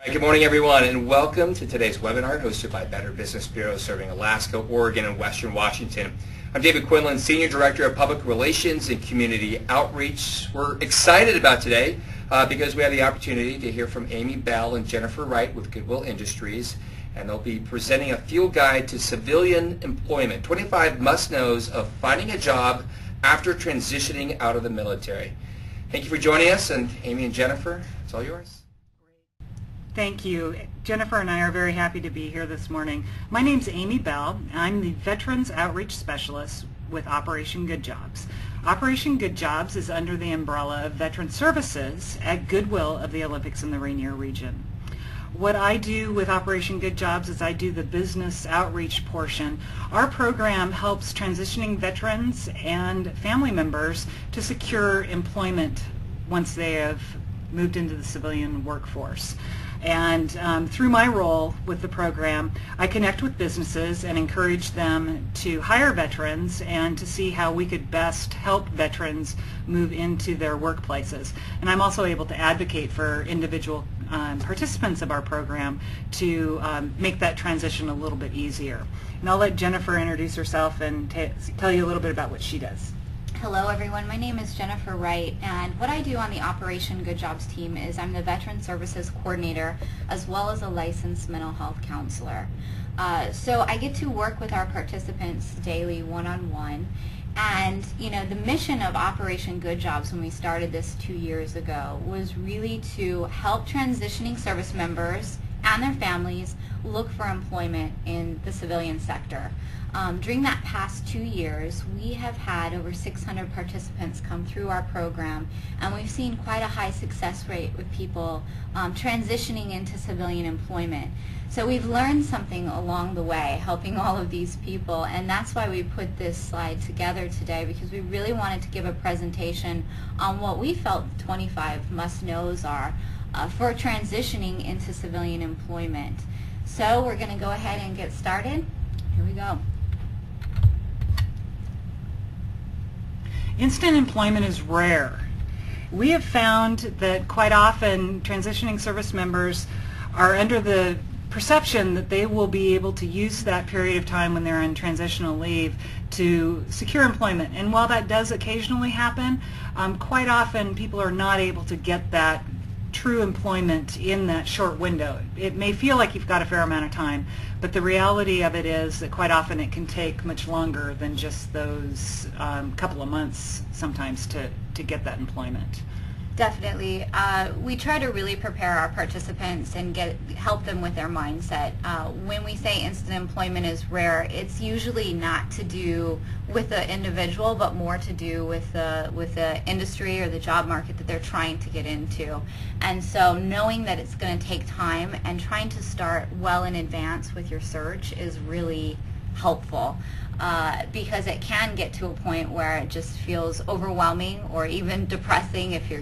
Good morning, everyone, and welcome to today's webinar hosted by Better Business Bureau serving Alaska, Oregon, and Western Washington. I'm David Quinlan, Senior Director of Public Relations and Community Outreach. We're excited about today because we have the opportunity to hear from Amy Bell and Jennifer Wright with Goodwill Industries, and they'll be presenting a field guide to civilian employment, 25 must-knows of finding a job after transitioning out of the military. Thank you for joining us, and Amy and Jennifer, it's all yours. Thank you. Jennifer and I are very happy to be here this morning. My name's Amy Bell. I'm the Veterans Outreach Specialist with Operation Good Jobs. Operation Good Jobs is under the umbrella of Veteran Services at Goodwill of the Olympics in the Rainier region. What I do with Operation Good Jobs is I do the business outreach portion. Our program helps transitioning veterans and family members to secure employment once they have moved into the civilian workforce. And through my role with the program, I connect with businesses and encourage them to hire veterans and to see how we could best help veterans move into their workplaces. And I'm also able to advocate for individual participants of our program to make that transition a little bit easier. And I'll let Jennifer introduce herself and tell you a little bit about what she does. Hello everyone, my name is Jennifer Wright, and what I do on the Operation Good Jobs team is I'm the Veteran Services Coordinator as well as a licensed mental health counselor. So I get to work with our participants daily one-on-one, and the mission of Operation Good Jobs when we started this 2 years ago was really to help transitioning service members and their families look for employment in the civilian sector. During that past 2 years, we have had over 600 participants come through our program, and we've seen quite a high success rate with people transitioning into civilian employment. So we've learned something along the way, helping all of these people, and that's why we put this slide together today, because we really wanted to give a presentation on what we felt 25 must-knows are for transitioning into civilian employment. So we're going to go ahead and get started. Here we go. Instant employment is rare. We have found that quite often transitioning service members are under the perception that they will be able to use that period of time when they're on transitional leave to secure employment. And while that does occasionally happen, quite often people are not able to get that true employment in that short window. It may feel like you've got a fair amount of time, but the reality of it is that quite often it can take much longer than just those couple of months sometimes to get that employment. Definitely. We try to really prepare our participants and help them with their mindset. When we say instant employment is rare, it's usually not to do with the individual, but more to do with the industry or the job market that they're trying to get into. And so knowing that it's going to take time and trying to start well in advance with your search is really helpful. Because it can get to a point where it just feels overwhelming or even depressing if you're,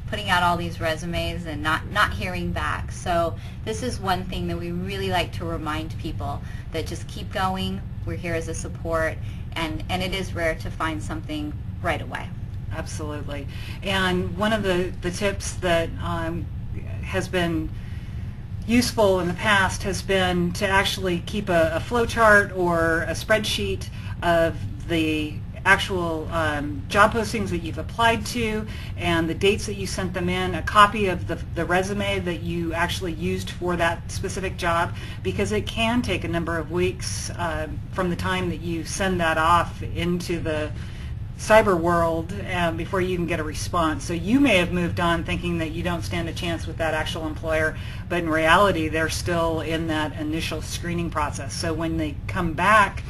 putting out all these resumes and not hearing back. So this is one thing that we really like to remind people, that just keep going. We're here as a support, and it is rare to find something right away. Absolutely. And one of the tips that has been useful in the past has been to actually keep a flow chart or a spreadsheet of the actual job postings that you've applied to and the dates that you sent them in, a copy of the resume that you actually used for that specific job, because it can take a number of weeks from the time that you send that off into the cyber world before you can get a response. So you may have moved on thinking that you don't stand a chance with that actual employer, but in reality they're still in that initial screening process. So when they come back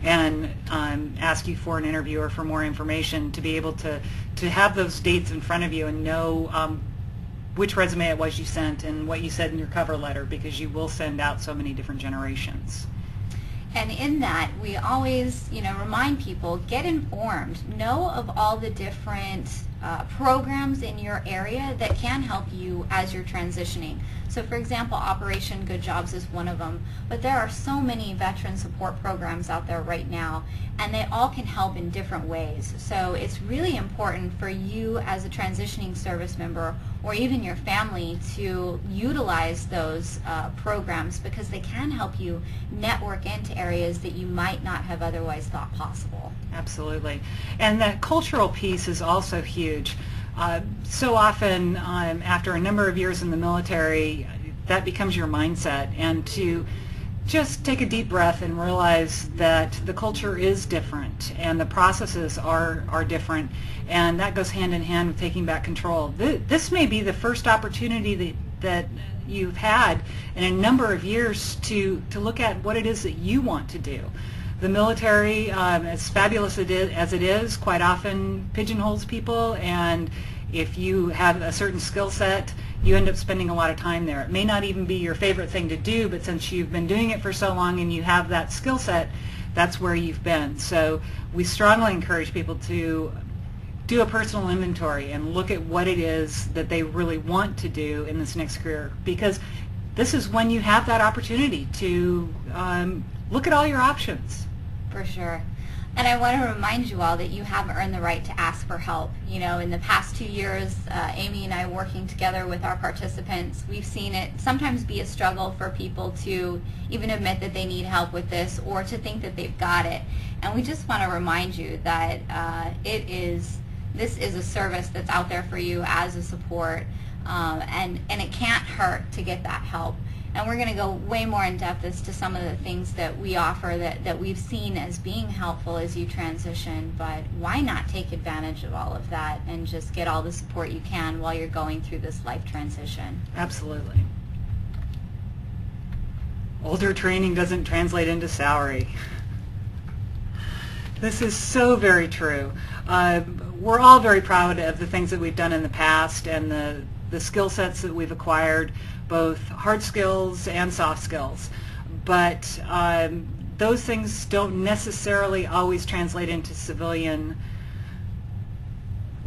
and ask you for an interview or for more information, to be able to have those dates in front of you and know which resume it was you sent and what you said in your cover letter, because you will send out so many different generations. And in that, we always, remind people, get informed. Know of all the different programs in your area that can help you as you're transitioning. So for example, Operation Good Jobs is one of them, but there are so many veteran support programs out there right now, and they all can help in different ways. So it's really important for you as a transitioning service member or even your family to utilize those programs, because they can help you network into areas that you might not have otherwise thought possible. Absolutely. And that cultural piece is also huge. So often after a number of years in the military, that becomes your mindset, and to just take a deep breath and realize that the culture is different and the processes are different, and that goes hand in hand with taking back control. This may be the first opportunity that you've had in a number of years to look at what it is that you want to do. The military, as fabulous as it is, quite often pigeonholes people, and if you have a certain skill set, you end up spending a lot of time there. It may not even be your favorite thing to do, but since you've been doing it for so long and you have that skill set, that's where you've been. So we strongly encourage people to do a personal inventory and look at what it is that they really want to do in this next career, because this is when you have that opportunity to look at all your options. For sure. And I want to remind you all that you have earned the right to ask for help. You know, in the past 2 years, Amy and I working together with our participants, we've seen it sometimes be a struggle for people to even admit that they need help with this, or to think that they've got it. And we just want to remind you that this is a service that's out there for you as a support, and it can't hurt to get that help. And we're going to go way more in depth as to some of the things that we offer that we've seen as being helpful as you transition. But why not take advantage of all of that and just get all the support you can while you're going through this life transition? Absolutely. Older training doesn't translate into salary. This is so very true. We're all very proud of the things that we've done in the past and the skill sets that we've acquired, both hard skills and soft skills. But those things don't necessarily always translate into civilian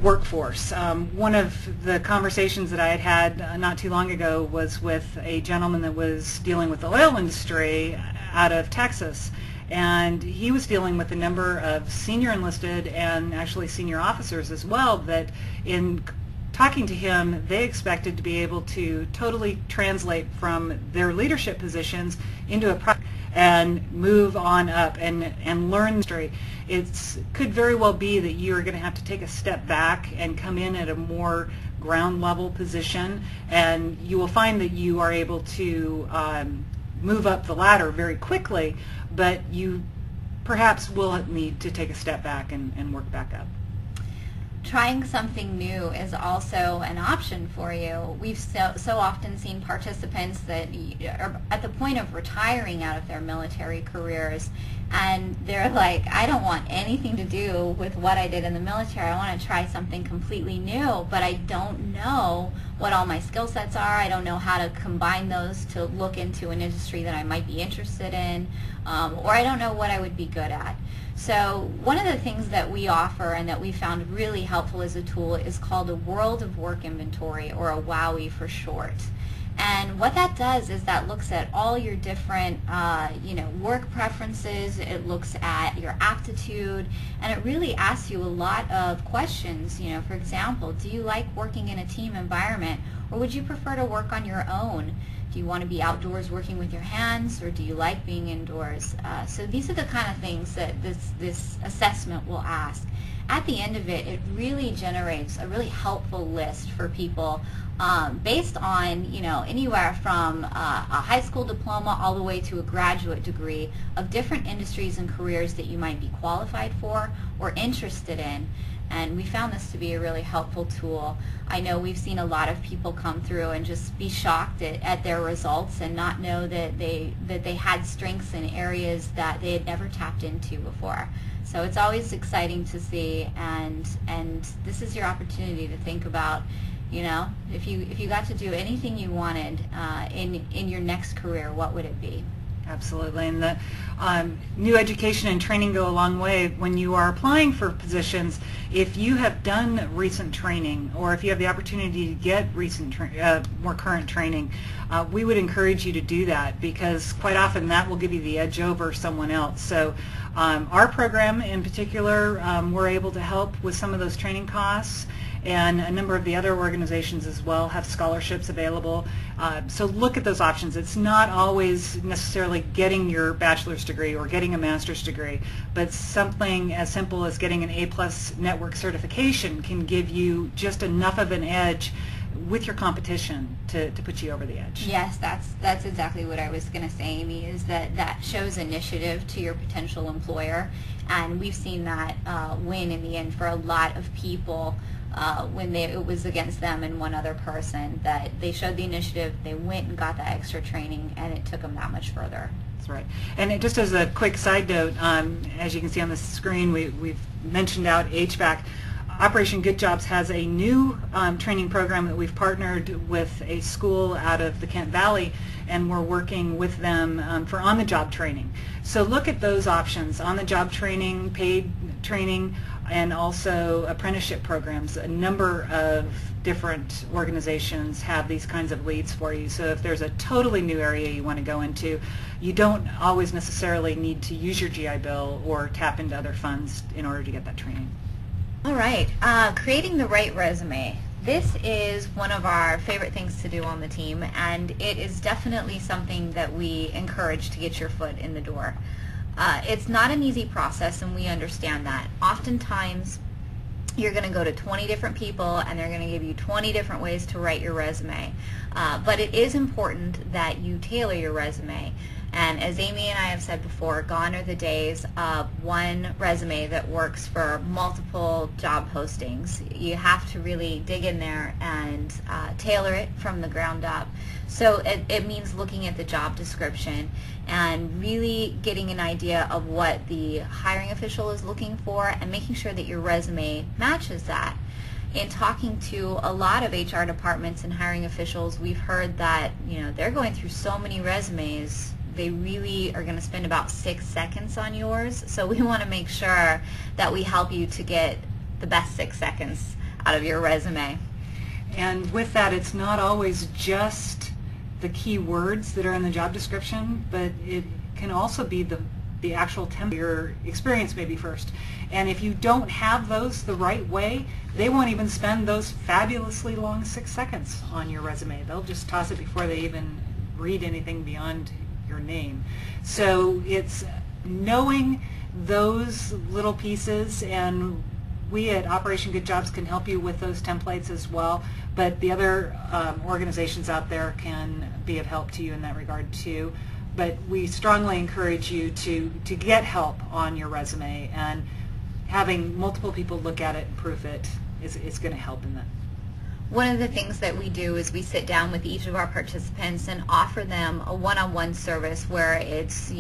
workforce. One of the conversations that I had not too long ago was with a gentleman that was dealing with the oil industry out of Texas. And he was dealing with a number of senior enlisted and actually senior officers as well, that in talking to him, they expected to be able to totally translate from their leadership positions into a project and move on up and learn straight. It could very well be that you're going to have to take a step back and come in at a more ground level position, and you will find that you are able to move up the ladder very quickly, but you perhaps will need to take a step back and work back up. Trying something new is also an option for you. We've so often seen participants that are at the point of retiring out of their military careers, and they're like, I don't want anything to do with what I did in the military. I want to try something completely new, but I don't know what all my skill sets are. I don't know how to combine those to look into an industry that I might be interested in, or I don't know what I would be good at. So one of the things that we offer and that we found really helpful as a tool is called a World of Work Inventory, or a WOWI for short. And what that does is that looks at all your different work preferences, it looks at your aptitude, and it really asks you a lot of questions. You know, for example, do you like working in a team environment, or would you prefer to work on your own? Do you want to be outdoors working with your hands, or do you like being indoors? So these are the kind of things that this assessment will ask. At the end of it, it really generates a really helpful list for people based on anywhere from a high school diploma all the way to a graduate degree of different industries and careers that you might be qualified for or interested in. And we found this to be a really helpful tool. I know we've seen a lot of people come through and just be shocked at their results and not know that they had strengths in areas that they had never tapped into before. So it's always exciting to see, and this is your opportunity to think about, if you got to do anything you wanted in your next career, what would it be? Absolutely, and the new education and training go a long way when you are applying for positions. If you have done recent training, or if you have the opportunity to get more current training, we would encourage you to do that, because quite often that will give you the edge over someone else. So our program in particular, we're able to help with some of those training costs, and a number of the other organizations as well have scholarships available. So look at those options. It's not always necessarily getting your bachelor's degree or getting a master's degree, but something as simple as getting an A+ network certification can give you just enough of an edge with your competition to put you over the edge. Yes, that's exactly what I was going to say, Amy, is that shows initiative to your potential employer, and we've seen that win in the end for a lot of people when it was against them and one other person, that they showed the initiative, they went and got that extra training, and it took them that much further. That's right. And just as a quick side note, as you can see on the screen, we've mentioned out HVAC. Operation Good Jobs has a new training program that we've partnered with a school out of the Kent Valley, and we're working with them for on-the-job training. So look at those options: on-the-job training, paid training, and also apprenticeship programs. A number of different organizations have these kinds of leads for you. So if there's a totally new area you want to go into, you don't always necessarily need to use your GI Bill or tap into other funds in order to get that training. All right, creating the right resume. This is one of our favorite things to do on the team, and it is definitely something that we encourage to get your foot in the door. It's not an easy process, and we understand that. Oftentimes, you're going to go to 20 different people, and they're going to give you 20 different ways to write your resume. But it is important that you tailor your resume. And as Amy and I have said before, gone are the days of one resume that works for multiple job postings. You have to really dig in there and tailor it from the ground up. So it means looking at the job description and really getting an idea of what the hiring official is looking for and making sure that your resume matches that. In talking to a lot of HR departments and hiring officials, we've heard that they're going through so many resumes. They really are going to spend about 6 seconds on yours. So we want to make sure that we help you to get the best 6 seconds out of your resume. And with that, it's not always just the key words that are in the job description, but it can also be the actual template. Your experience maybe first. And if you don't have those the right way, they won't even spend those fabulously long 6 seconds on your resume. They'll just toss it before they even read anything beyond your name. So it's knowing those little pieces, and we at Operation Good Jobs can help you with those templates as well, but the other organizations out there can be of help to you in that regard too. But we strongly encourage you to get help on your resume, and having multiple people look at it and proof it is going to help in that. One of the things that we do is we sit down with each of our participants and offer them a one-on-one service where it's,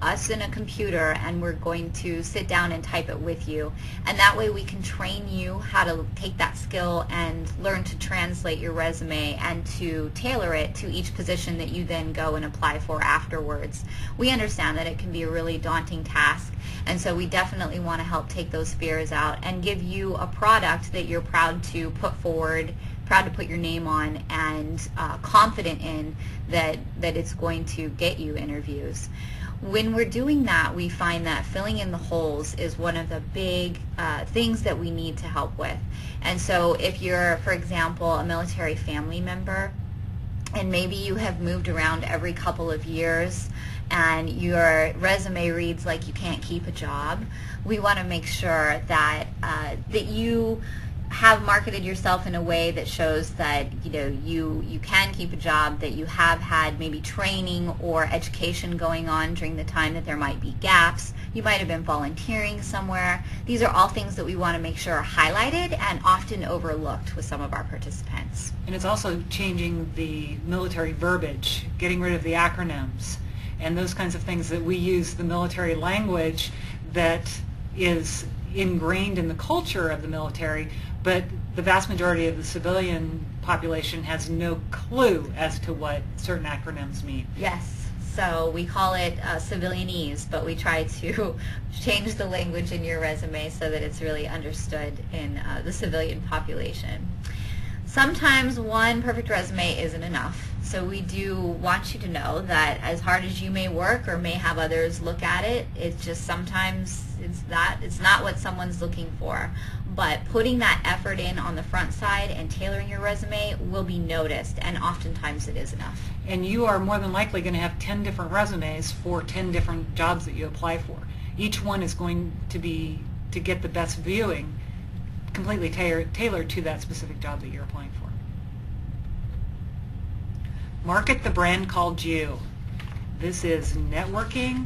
us and a computer, and we're going to sit down and type it with you. And that way we can train you how to take that skill and learn to translate your resume and to tailor it to each position that you then go and apply for afterwards. We understand that it can be a really daunting task, and so we definitely want to help take those fears out and give you a product that you're proud to put forward, proud to put your name on, and confident in that it's going to get you interviews. When we're doing that, we find that filling in the holes is one of the big things that we need to help with. And so if you're, for example, a military family member, and maybe you have moved around every couple of years, and your resume reads like you can't keep a job, we want to make sure that that you have marketed yourself in a way that shows that you can keep a job, that you have had maybe training or education going on during the time that there might be gaps. You might have been volunteering somewhere. These are all things that we want to make sure are highlighted and often overlooked with some of our participants. And it's also changing the military verbiage, getting rid of the acronyms, and those kinds of things that we use, the military language that is ingrained in the culture of the military, but the vast majority of the civilian population has no clue as to what certain acronyms mean. Yes, so we call it civilianese, but we try to change the language in your resume so that it's really understood in the civilian population. Sometimes one perfect resume isn't enough, so we do want you to know that as hard as you may work or may have others look at it, it's just sometimes it's not what someone's looking for. but putting that effort in on the front side and tailoring your resume will be noticed, and oftentimes it is enough. And you are more than likely going to have 10 different resumes for 10 different jobs that you apply for. Each one is going to be, to get the best viewing, completely tailored to that specific job that you're applying for. Market the brand called you. This is networking.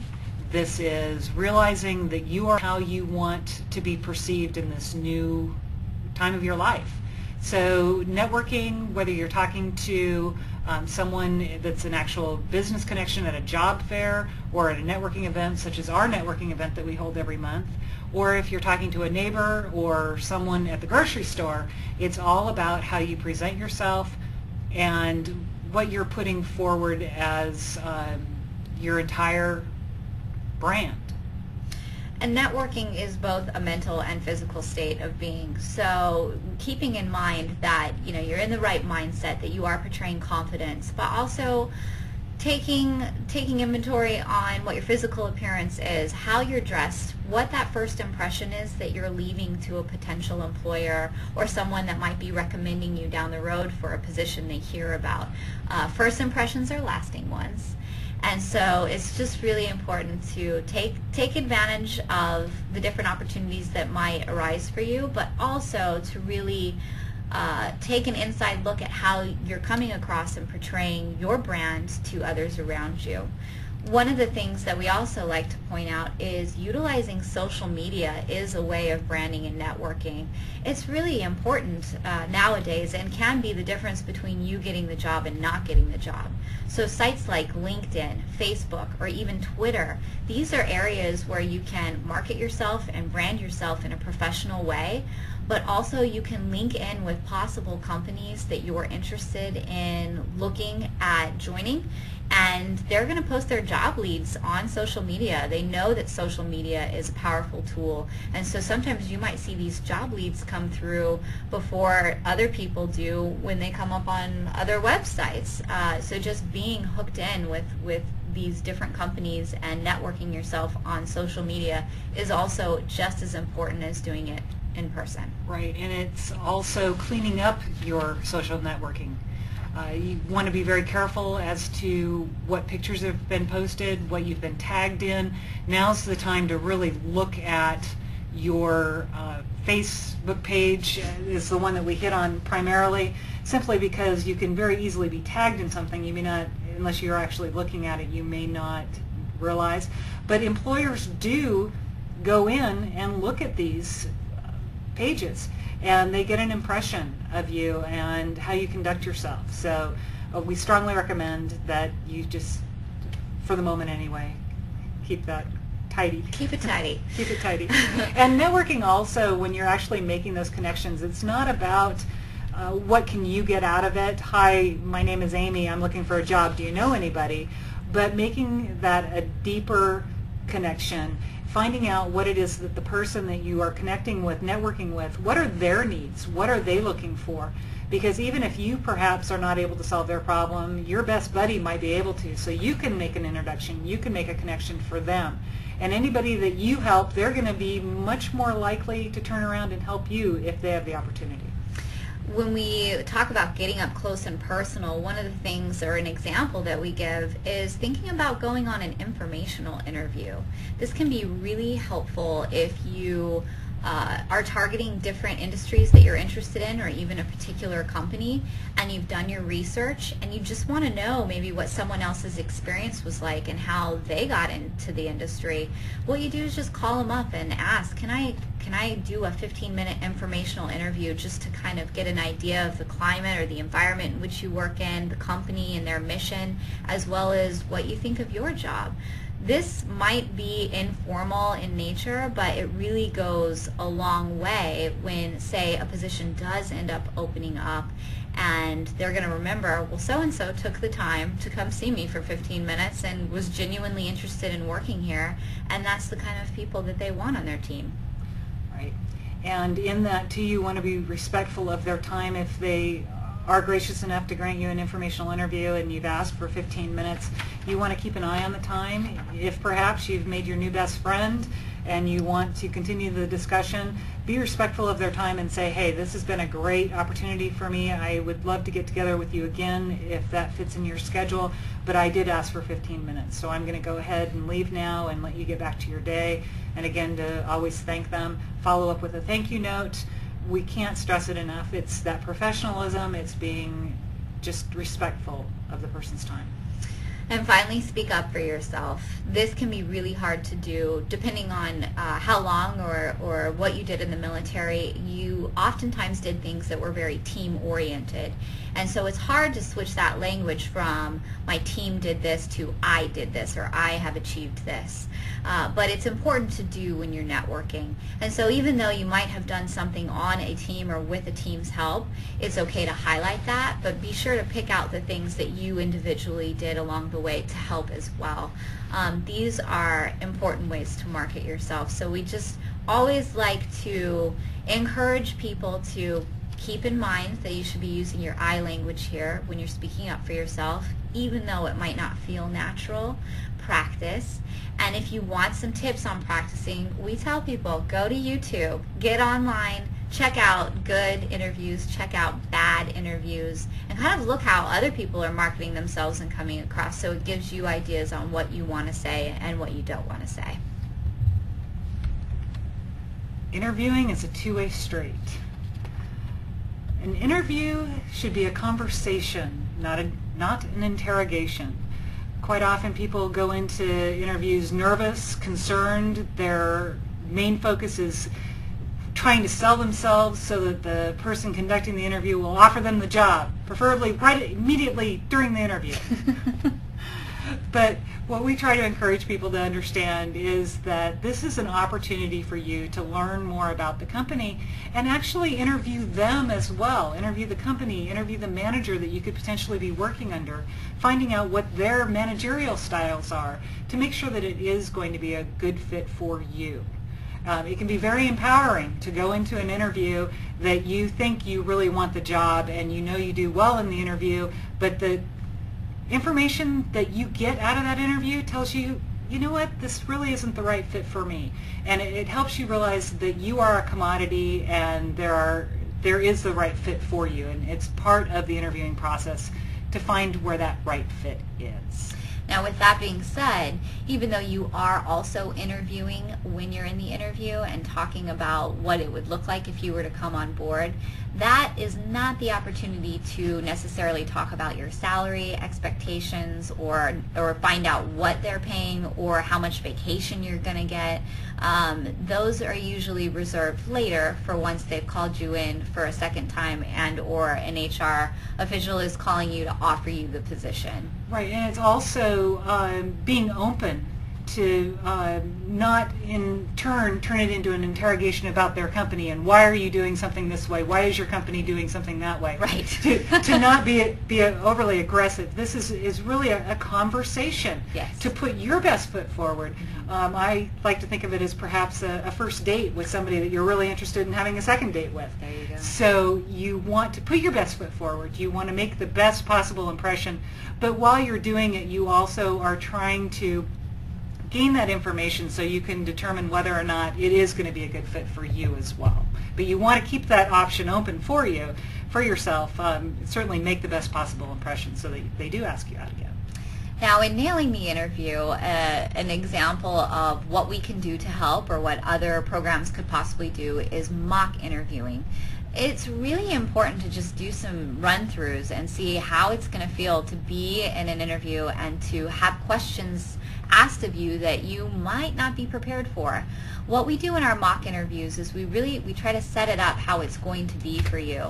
This is realizing that you are how you want to be perceived in this new time of your life. So networking, whether you're talking to someone that's an actual business connection at a job fair or at a networking event such as our networking event that we hold every month, or if you're talking to a neighbor or someone at the grocery store, it's all about how you present yourself and what you're putting forward as your entire brand. And networking is both a mental and physical state of being. So keeping in mind that you're in the right mindset, that you are portraying confidence, but also taking inventory on what your physical appearance is, how you're dressed, what that first impression is that you're leaving to a potential employer or someone that might be recommending you down the road for a position they hear about. First impressions are lasting ones. And so it's just really important to take advantage of the different opportunities that might arise for you, but also to really take an inside look at how you're coming across and portraying your brand to others around you. One of the things that we also like to point out is utilizing social media is a way of branding and networking. It's really important nowadays and can be the difference between you getting the job and not getting the job. So sites like LinkedIn, Facebook, or even Twitter, these are areas where you can market yourself and brand yourself in a professional way, but also you can link in with possible companies that you're interested in looking at joining, and they're going to post their job leads on social media. They know that social media is a powerful tool, and so sometimes you might see these job leads come through before other people do when they come up on other websites. So just being hooked in with these different companies and networking yourself on social media is also just as important as doing it in person. Right, and it's also cleaning up your social networking. You want to be very careful as to what pictures have been posted, what you've been tagged in. Now's the time to really look at your Facebook page is the one that we hit on primarily, simply because you can very easily be tagged in something you may not, unless you're actually looking at it, you may not realize. But employers do go in and look at these pages, and they get an impression of you and how you conduct yourself. So we strongly recommend that you just, for the moment anyway, keep that tidy. Keep it tidy. Keep it tidy. And networking also, when you're actually making those connections, it's not about what can you get out of it. Hi, my name is Amy, I'm looking for a job, do you know anybody? But making that a deeper connection, finding out what it is that the person that you are connecting with, networking with, what are their needs, what are they looking for? Because even if you perhaps are not able to solve their problem, your best buddy might be able to. So you can make an introduction, you can make a connection for them. And anybody that you help, they're going to be much more likely to turn around and help you if they have the opportunity. When we talk about getting up close and personal, one of the things, or an example that we give, is thinking about going on an informational interview. This can be really helpful if you are targeting different industries that you're interested in, or even a particular company, and you've done your research and you just want to know maybe what someone else's experience was like and how they got into the industry. What you do is just call them up and ask, can I do a 15-minute informational interview just to kind of get an idea of the climate or the environment in which you work in, the company and their mission, as well as what you think of your job. This might be informal in nature, but it really goes a long way when, say, a position does end up opening up and they're going to remember, well, so-and-so took the time to come see me for 15 minutes and was genuinely interested in working here, and that's the kind of people that they want on their team. Right. And in that, too, you want to be respectful of their time if they are gracious enough to grant you an informational interview and you've asked for 15 minutes, you want to keep an eye on the time. If perhaps you've made your new best friend and you want to continue the discussion, be respectful of their time and say, hey, this has been a great opportunity for me. I would love to get together with you again if that fits in your schedule, but I did ask for 15 minutes, so I'm going to go ahead and leave now and let you get back to your day. And again, to always thank them, follow up with a thank you note. We can't stress it enough. It's that professionalism, it's being just respectful of the person's time. And finally, speak up for yourself. This can be really hard to do depending on how long or what you did in the military. You oftentimes did things that were very team-oriented. And so it's hard to switch that language from my team did this to I did this or I have achieved this. But it's important to do when you're networking. And so even though you might have done something on a team or with a team's help, it's okay to highlight that, but be sure to pick out the things that you individually did along the way to help as well. These are important ways to market yourself. So we just always like to encourage people to keep in mind that you should be using your I language here when you're speaking up for yourself, even though it might not feel natural. Practice. And if you want some tips on practicing, we tell people, go to YouTube, get online, check out good interviews, check out bad interviews, and kind of look how other people are marketing themselves and coming across, so it gives you ideas on what you want to say and what you don't want to say. Interviewing is a two-way street. An interview should be a conversation, not an interrogation. Quite often people go into interviews nervous, concerned. Their main focus is trying to sell themselves so that the person conducting the interview will offer them the job, preferably right immediately during the interview. But what we try to encourage people to understand is that this is an opportunity for you to learn more about the company and actually interview them as well. Interview the company, interview the manager that you could potentially be working under, finding out what their managerial styles are to make sure that it is going to be a good fit for you. It can be very empowering to go into an interview that you think you really want the job and you know you do well in the interview, but the information that you get out of that interview tells you, you know what, this really isn't the right fit for me. And it helps you realize that you are a commodity and there is the right fit for you. And it's part of the interviewing process to find where that right fit is. Now, with that being said, even though you are also interviewing when you're in the interview and talking about what it would look like if you were to come on board, that is not the opportunity to necessarily talk about your salary expectations or find out what they're paying or how much vacation you're going to get. Those are usually reserved later for once they've called you in for a second time and or an HR official is calling you to offer you the position. Right, and it's also being open to not in turn it into an interrogation about their company and why are you doing something this way? Why is your company doing something that way? Right. to not be overly aggressive. This is really a conversation. Yes. To put your best foot forward. Mm-hmm. I like to think of it as perhaps a first date with somebody that you're really interested in having a second date with. There you go. So you want to put your best foot forward. You want to make the best possible impression. But while you're doing it, you also are trying to gain that information so you can determine whether or not it is going to be a good fit for you as well. But you want to keep that option open for you, for yourself. Certainly make the best possible impression so that they do ask you out again. Now, in nailing the interview, an example of what we can do to help or what other programs could possibly do is mock interviewing. It's really important to just do some run-throughs and see how it's going to feel to be in an interview and to have questions asked of you that you might not be prepared for. What we do in our mock interviews is we try to set it up how it's going to be for you.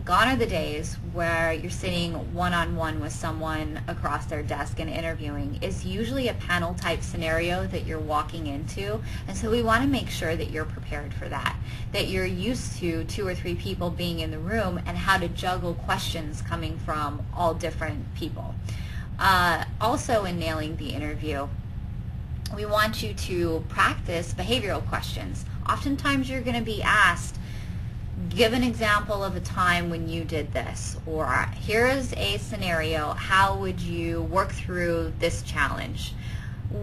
Gone are the days where you're sitting one-on-one with someone across their desk and interviewing. It's usually a panel type scenario that you're walking into, and so we want to make sure that you're prepared for that you're used to 2 or 3 people being in the room and how to juggle questions coming from all different people. Also in nailing the interview, we want you to practice behavioral questions. Oftentimes you're going to be asked, give an example of a time when you did this, or here is a scenario, how would you work through this challenge?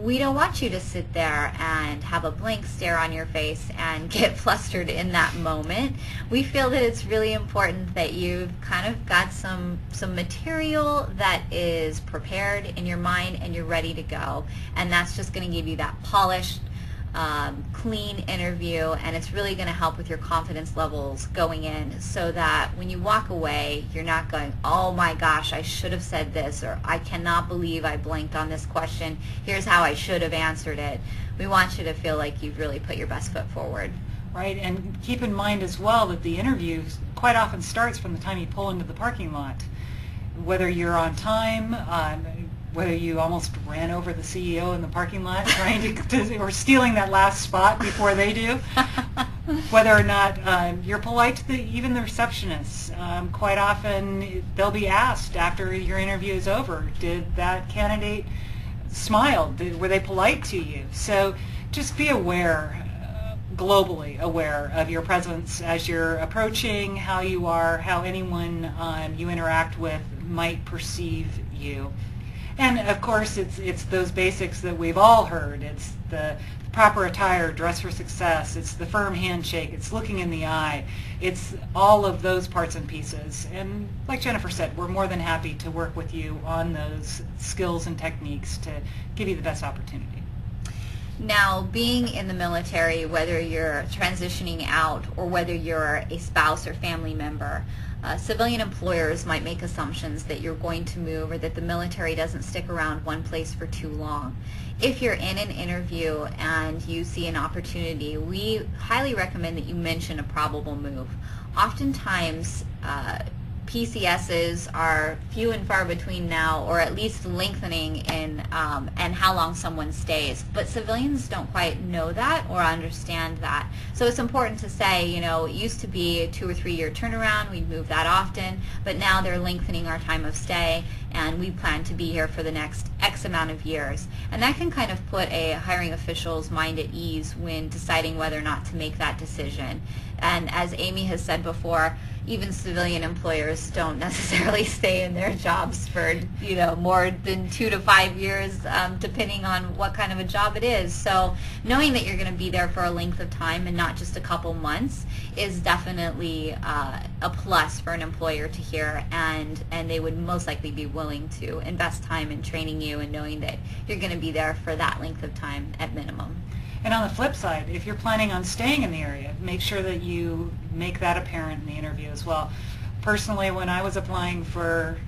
We don't want you to sit there and have a blank stare on your face and get flustered in that moment. We feel that it's really important that you've kind of got some material that is prepared in your mind and you're ready to go. And that's just going to give you that polished, clean interview, and it's really going to help with your confidence levels going in, so that when you walk away, you're not going, oh my gosh, I should have said this, or I cannot believe I blanked on this question, here's how I should have answered it. We want you to feel like you've really put your best foot forward. Right, and keep in mind as well that the interview quite often starts from the time you pull into the parking lot. Whether you're on time, whether you almost ran over the CEO in the parking lot trying to or stealing that last spot before they do, whether or not you're polite to even the receptionists. Quite often they'll be asked after your interview is over, did that candidate smile? Were they polite to you? So just be aware, globally aware of your presence as you're approaching, how you are, how anyone you interact with might perceive you. And of course, it's those basics that we've all heard. It's the proper attire, dress for success. It's the firm handshake. It's looking in the eye. It's all of those parts and pieces. And like Jennifer said, we're more than happy to work with you on those skills and techniques to give you the best opportunity. Now, being in the military, whether you're transitioning out or whether you're a spouse or family member, civilian employers might make assumptions that you're going to move or that the military doesn't stick around one place for too long. If you're in an interview and you see an opportunity, we highly recommend that you mention a probable move. Oftentimes, PCSs are few and far between now, or at least lengthening in and how long someone stays. But civilians don't quite know that or understand that. So it's important to say, you know, it used to be a 2 or 3 year turnaround. We'd move that often, but now they're lengthening our time of stay, and we plan to be here for the next X amount of years. And that can kind of put a hiring official's mind at ease when deciding whether or not to make that decision. And as Amy has said before, even civilian employers don't necessarily stay in their jobs for, you know, more than 2 to 5 years, depending on what kind of a job it is. So knowing that you're going to be there for a length of time and not just a couple months is definitely a plus for an employer to hear, and they would most likely be willing to invest time in training you and knowing that you're going to be there for that length of time at minimum. And on the flip side, if you're planning on staying in the area, make sure that you make that apparent in the interview as well. Personally, when I was applying for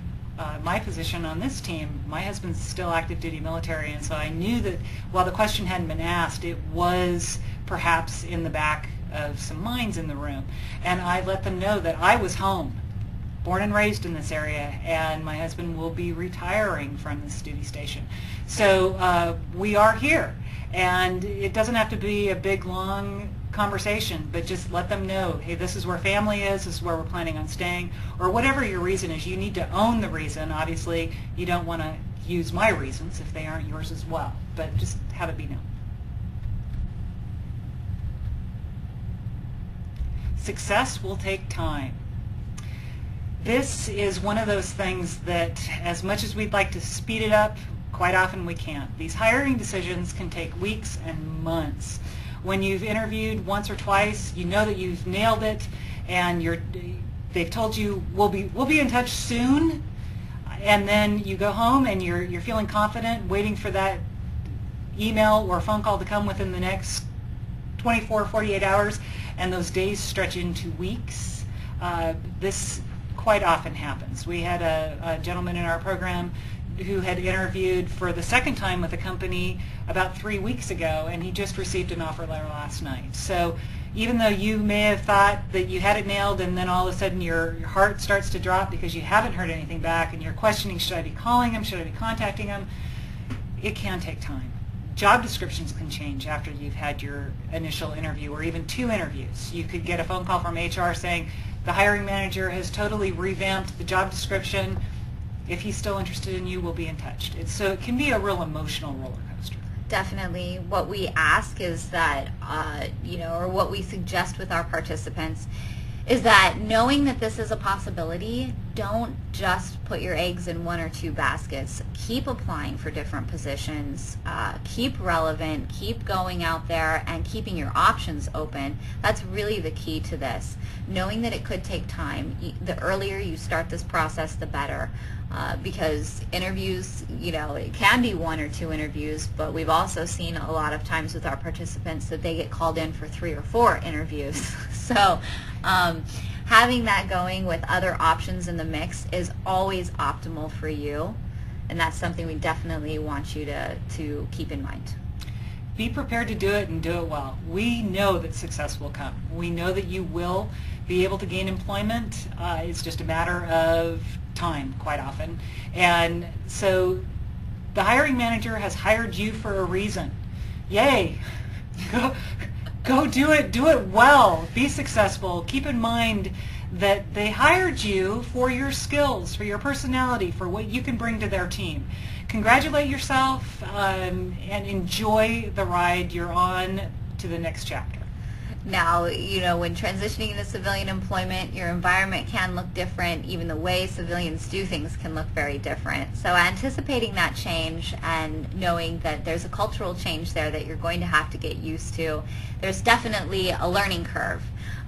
my position on this team, my husband's still active duty military, and so I knew that while the question hadn't been asked, it was perhaps in the back of some minds in the room. And I let them know that I was home, born and raised in this area, and my husband will be retiring from this duty station. So we are here. And it doesn't have to be a big, long conversation, but just let them know, hey, this is where family is, this is where we're planning on staying, or whatever your reason is. You need to own the reason. Obviously, you don't want to use my reasons if they aren't yours as well, but just have it be known. Success will take time. This is one of those things that, as much as we'd like to speed it up, quite often we can't. These hiring decisions can take weeks and months. When you've interviewed once or twice, you know that you've nailed it, and they've told you we'll be in touch soon, and then you go home and you're feeling confident, waiting for that email or phone call to come within the next 24, 48 hours, and those days stretch into weeks. This quite often happens. We had a gentleman in our program who had interviewed for the second time with a company about 3 weeks ago, and he just received an offer letter last night. So even though you may have thought that you had it nailed, and then all of a sudden your heart starts to drop because you haven't heard anything back, and you're questioning, should I be calling him, should I be contacting him, it can take time. Job descriptions can change after you've had your initial interview, or even 2 interviews. You could get a phone call from HR saying the hiring manager has totally revamped the job description. If he's still interested in you, we'll be in touch. So it can be a real emotional roller coaster. Definitely. What we ask is that, or what we suggest with our participants is that knowing that this is a possibility, don't just put your eggs in one or two baskets. Keep applying for different positions, keep relevant, keep going out there and keeping your options open. That's really the key to this. Knowing that it could take time. The earlier you start this process, the better. Because interviews, it can be one or two interviews, but we've also seen a lot of times with our participants that they get called in for 3 or 4 interviews. So having that going with other options in the mix is always optimal for you, and that's something we definitely want you to keep in mind. Be prepared to do it and do it well. We know that success will come. We know that you will be able to gain employment. It's just a matter of time quite often. And so the hiring manager has hired you for a reason. Yay! Go do it well, be successful. Keep in mind that they hired you for your skills, for your personality, for what you can bring to their team. Congratulate yourself and enjoy the ride you're on to the next chapter. Now, when transitioning into civilian employment, your environment can look different. Even the way civilians do things can look very different. So anticipating that change and knowing that there's a cultural change there that you're going to have to get used to, there's definitely a learning curve.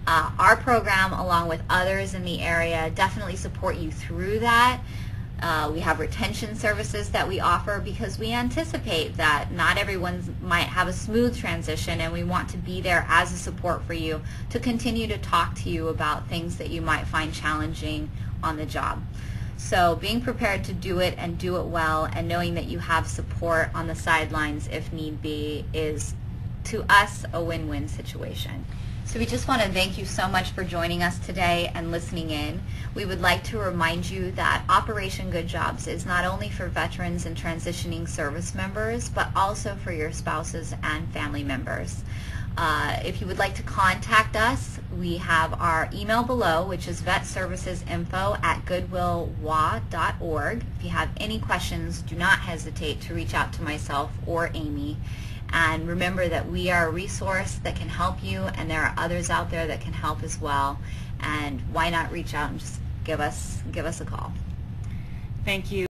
Our program, along with others in the area, definitely support you through that. We have retention services that we offer because we anticipate that not everyone might have a smooth transition, and we want to be there as a support for you to continue to talk to you about things that you might find challenging on the job. So being prepared to do it and do it well, and knowing that you have support on the sidelines if need be, is to us a win-win situation. So we just want to thank you so much for joining us today and listening in. We would like to remind you that Operation Good Jobs is not only for veterans and transitioning service members, but also for your spouses and family members. If you would like to contact us, we have our email below, which is vetservicesinfo@goodwillwa.org. If you have any questions, do not hesitate to reach out to myself or Amy. And remember that we are a resource that can help you, and there are others out there that can help as well. And why not reach out and just give us a call. Thank you.